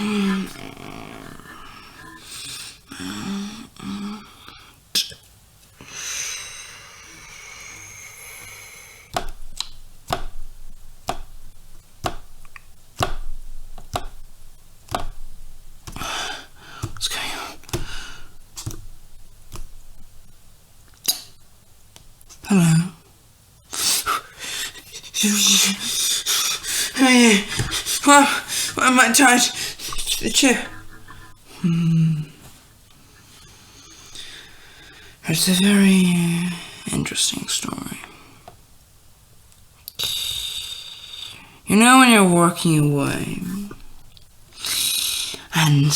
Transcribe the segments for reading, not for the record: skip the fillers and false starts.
What's going on? Hello. Why am I tied to the chair? It's a very interesting story. You know when you're working away and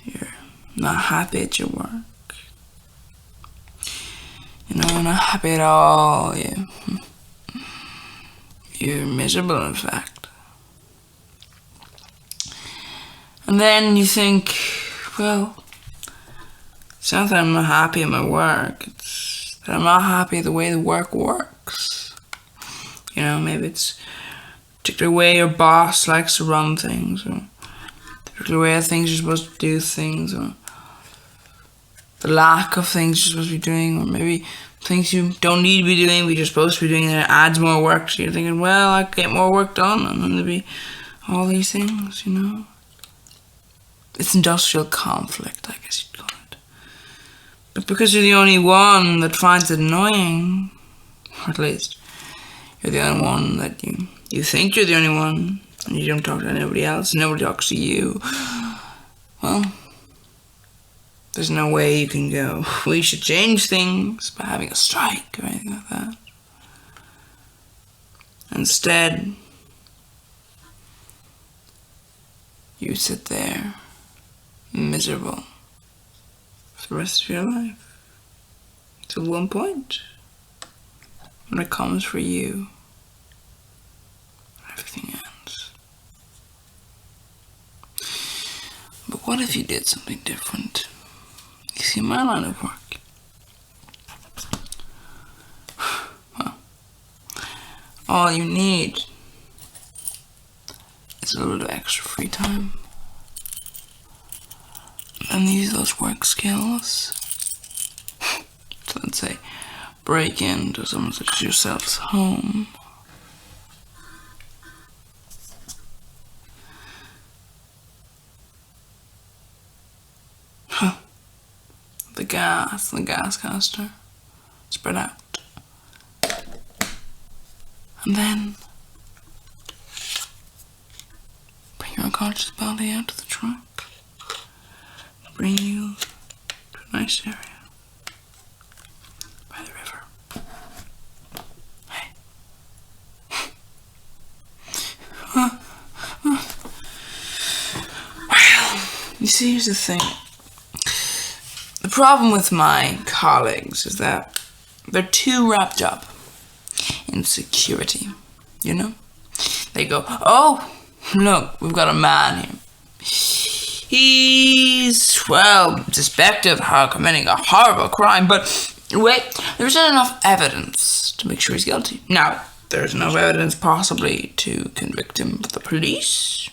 you're not happy at your work. You know, you're not happy at all. You're miserable, in fact. And then you think, well, it's not that I'm not happy at my work. It's that I'm not happy the way the work works. You know, maybe it's a particular way your boss likes to run things, or the particular way of things you're supposed to do things, or the lack of things you're supposed to be doing, or maybe things you don't need to be doing but you're supposed to be doing, and it adds more work. So you're thinking, well, I can get more work done, and then there'll be all these things, you know. It's industrial conflict, I guess you'd call it. But because you're the only one that finds it annoying, or at least you're the only one that you think you're the only one, and you don't talk to anybody else, and nobody talks to you, well, there's no way you can go, we should change things by having a strike or anything like that. Instead, you sit there, miserable, for the rest of your life. Till one point, when it comes for you, everything ends. But what if you did something different? You see, my line of work, well, all you need is a little bit of extra free time. And use those work skills to, let's say, break into someone such as yourself's home. The gas caster, spread out. And then bring your unconscious body out to the trunk. Bring you to a nice area by the river. Hey. Well, you see, here's the thing. The problem with my colleagues is that they're too wrapped up in security, you know? They go, oh, look, we've got a man here. He's, well, suspected of committing a horrible crime, but wait, there's not enough evidence to make sure he's guilty. Now, there's enough evidence possibly to convict him with the police,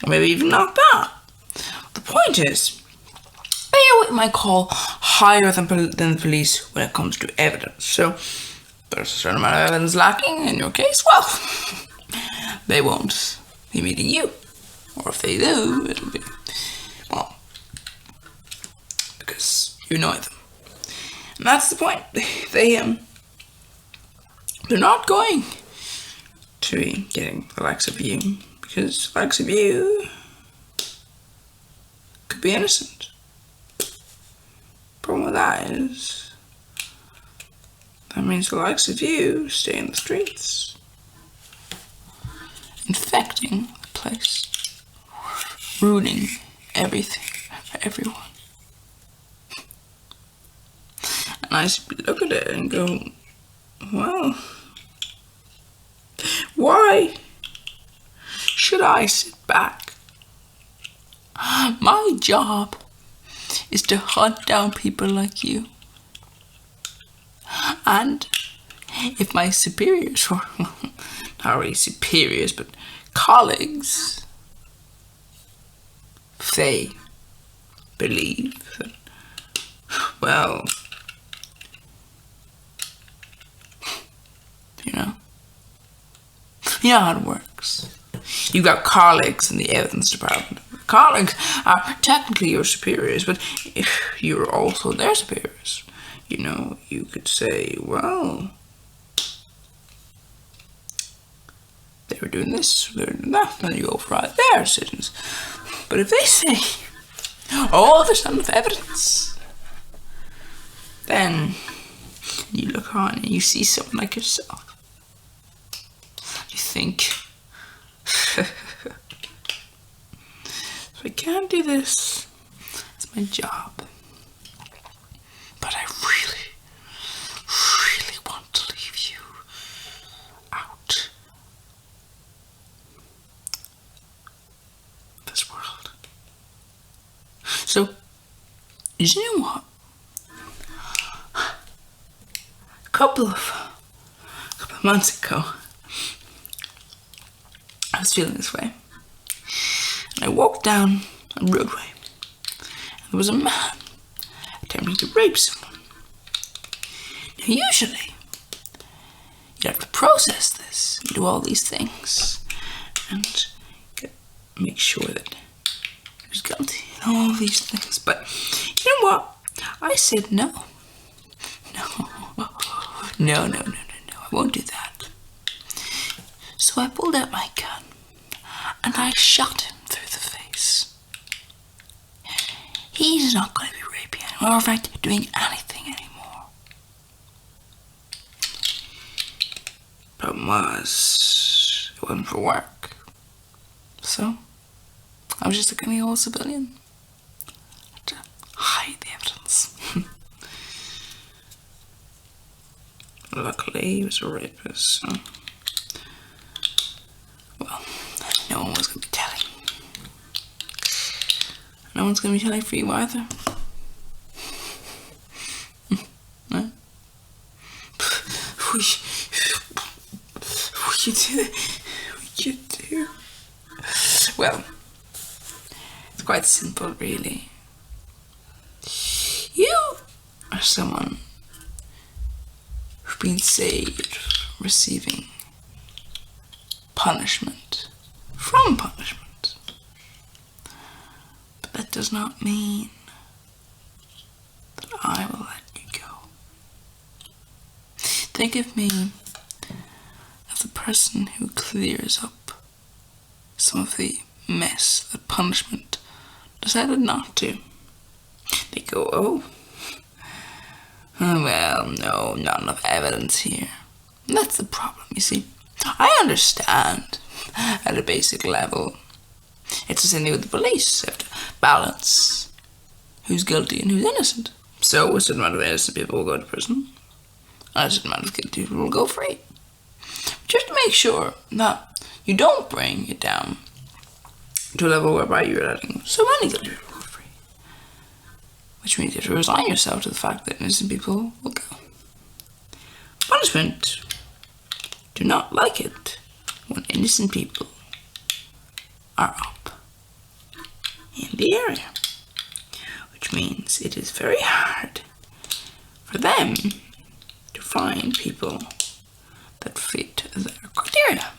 or maybe even not that. The point is, they are what you might call higher than the police when it comes to evidence. So, there's a certain amount of evidence lacking in your case, well, they won't be meeting you. Or if they do, it'll be, well, because you annoy them. And that's the point. They're not going to be getting the likes of you, because the likes of you could be innocent. Problem with that is, that means the likes of you stay in the streets, infecting the place, ruining everything for everyone. And I look at it and go, well, why should I sit back? My job is to hunt down people like you. And if my superiors, or not really superiors, but colleagues, if they believe that, well, you know how it works. You've got colleagues in the evidence department. Colleagues are technically your superiors, but you're also their superiors. You could say, well, they were doing this, they were doing that, and you override their decisions. But if they say, oh, there's not enough evidence, then you look on and you see someone like yourself. You think, if I can't do this, it's my job. But I really, really want to leave you out of this world. So, you know what? A couple of months ago, I was feeling this way. And I walked down a roadway, and there was a man attempting to rape someone. Now, usually, you'd have to process this and do all these things and make sure that he was guilty and all these things. But you know what? I said no. No, I won't do that. So I pulled out my gun and I shot him through the face. He's not going to be raping anyone, or in fact, doing anything anymore. Problem was, it wasn't for work. So, I was just a guinea old civilian. I had to hide the evidence. Luckily, he was a rapist, so... well, no one was going to be telling. No one's going to be telling for you either. No? We could do. Well, it's quite simple, really. You are someone who's been saved from receiving punishment from punishment. But that does not mean that I will let you go. Think of me as the person who clears up some of the mess that punishment decided not to. They go, oh, well, no, not enough evidence here. And that's the problem, you see. I understand at a basic level. It's the same thing with the police. They have to balance who's guilty and who's innocent. So a certain amount of innocent people will go to prison, and a certain amount of guilty people will go free. Just to make sure that you don't bring it down to a level whereby you're letting so many guilty people go free. Which means you have to resign yourself to the fact that innocent people will go. Punishment do not like it when innocent people are up in the area, which means it is very hard for them to find people that fit their criteria.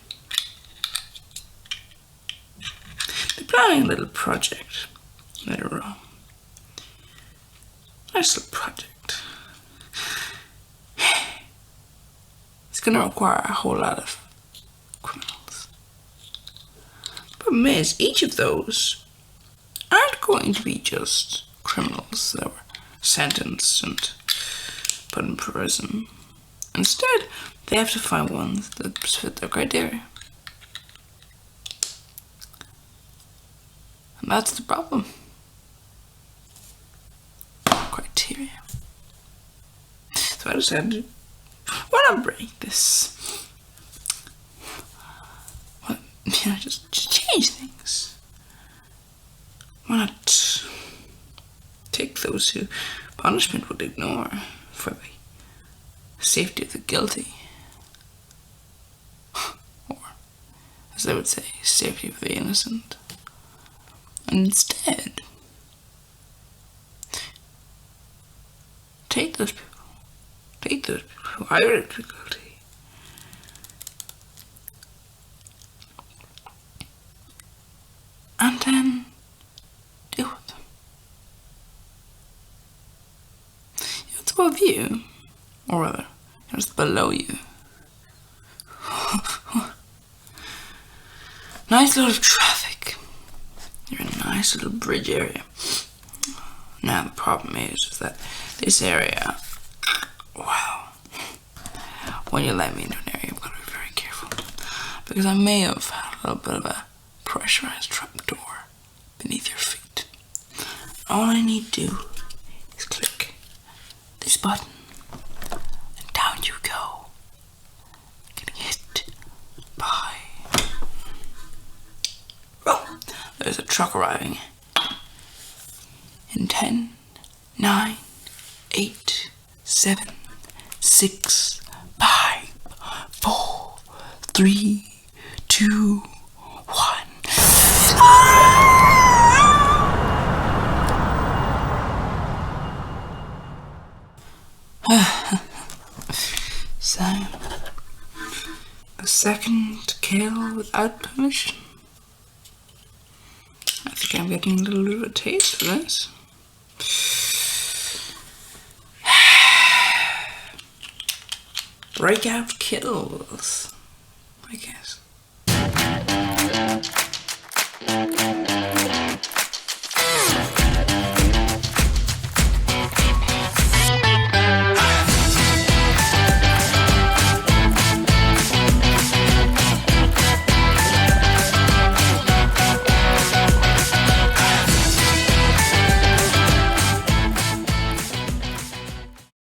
They're planning a little project later on. Nice little project. It's going to require a whole lot of criminals. Problem is, each of those aren't going to be just criminals that were sentenced and put in prison. Instead, they have to find ones that fit their criteria. And that's the problem. Criteria. So I decided, why not break this? Well, just change things. Why not take those who punishment would ignore for the safety of the guilty? Or, as they would say, safety of the innocent. And instead, take those people who are in difficulty, and then deal with them. It's above you, or rather, it's below you. Nice lot of traffic. You're in a nice little bridge area. Now the problem is that this area, well, when you let me into an area, you've got to be very careful, because I may have had a little bit of a pressurized trapdoor beneath your feet. All I need to do is click this button, and down you go, getting hit by... Oh, there's a truck arriving. In 10, 9, 8, 7, 6, 5, 4, 3, 2, 1. So, the second kill without permission. I think I'm getting a little bit of a taste for this. Breakout kills, I guess.